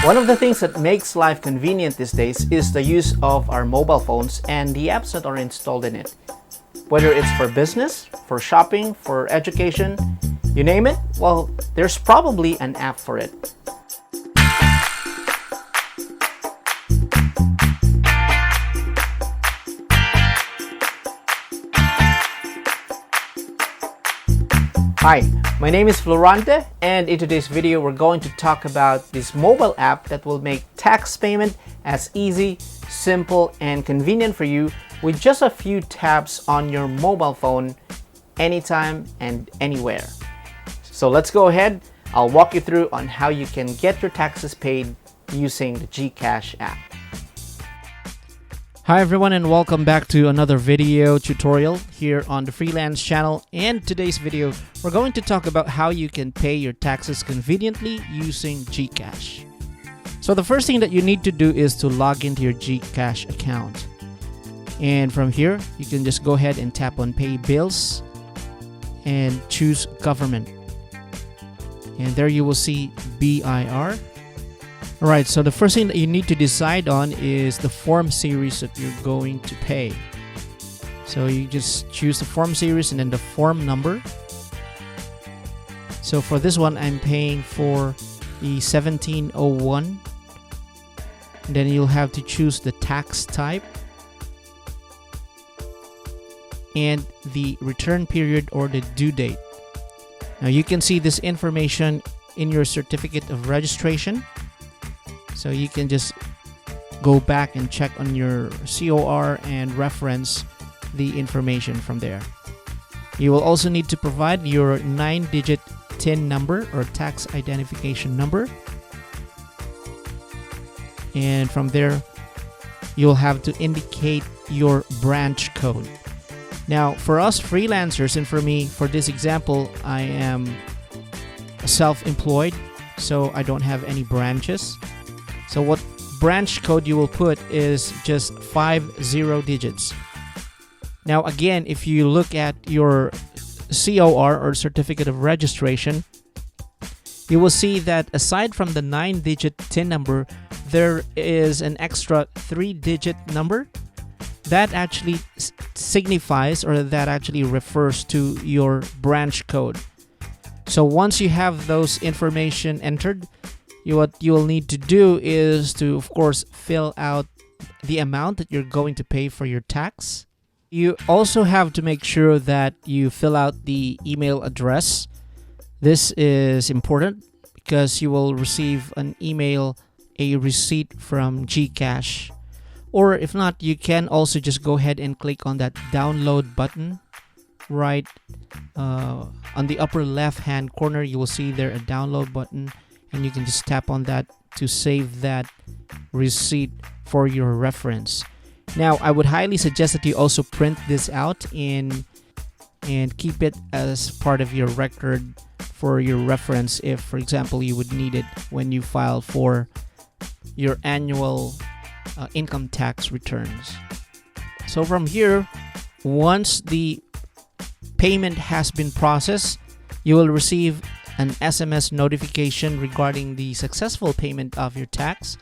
One of the things that makes life convenient these days is the use of our mobile phones and the apps that are installed in it. Whether it's for business, for shopping, for education, you name it, well, there's probably an app for it. Hi, my name is Florante, and in today's video we're going to talk about this mobile app that will make tax payment as easy, simple, and convenient for you with just a few taps on your mobile phone anytime and anywhere. So let's go ahead. I'll walk you through on how you can get your taxes paid using the GCash app. Hi everyone, and welcome back to another video tutorial here on the Freelance channel. In today's video, we're going to talk about how you can pay your taxes conveniently using GCash. So the first thing that you need to do is to log into your GCash account. And from here, you can just go ahead and tap on Pay Bills and choose Government. And there you will see BIR. Alright, so the first thing that you need to decide on is the form series that you're going to pay. So you just choose the form series and then the form number. So for this one, I'm paying for the 1701. And then you'll have to choose the tax type and the return period or the due date. Now you can see this information in your certificate of registration. So you can just go back and check on your COR and reference the information from there. You will also need to provide your 9-digit TIN number or tax identification number. And from there, you'll have to indicate your branch code. Now, for us freelancers, and for me, for this example, I am self-employed, so I don't have any branches. So what branch code you will put is just 50 digits. Now again, if you look at your COR or certificate of registration, you will see that aside from the 9-digit TIN number, there is an extra 3-digit number that actually signifies, or that actually refers to, your branch code. So once you have those information entered, what you will need to do is to, of course, fill out the amount that you're going to pay for your tax. You also have to make sure that you fill out the email address. This is important because you will receive an email, a receipt from GCash. Or if not, you can also just go ahead and click on that download button right on the upper left hand corner. You will see there a download button, and you can just tap on that to save that receipt for your reference. Now, I would highly suggest that you also print this out and keep it as part of your record for your reference if, for example, you would need it when you file for your annual income tax returns. So from here, once the payment has been processed, you will receive an SMS notification regarding the successful payment of your tax.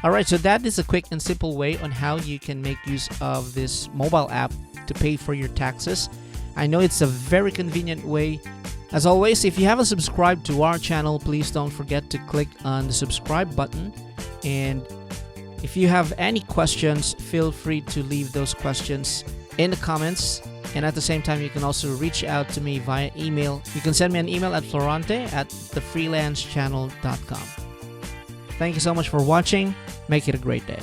Alright, so that is a quick and simple way on how you can make use of this mobile app to pay for your taxes. I know it's a very convenient way. As always, if you haven't subscribed to our channel, please don't forget to click on the subscribe button. And if you have any questions, feel free to leave those questions in the comments. And at the same time, you can also reach out to me via email. You can send me an email at florante@thefreelancechannel.com. Thank you so much for watching. Make it a great day.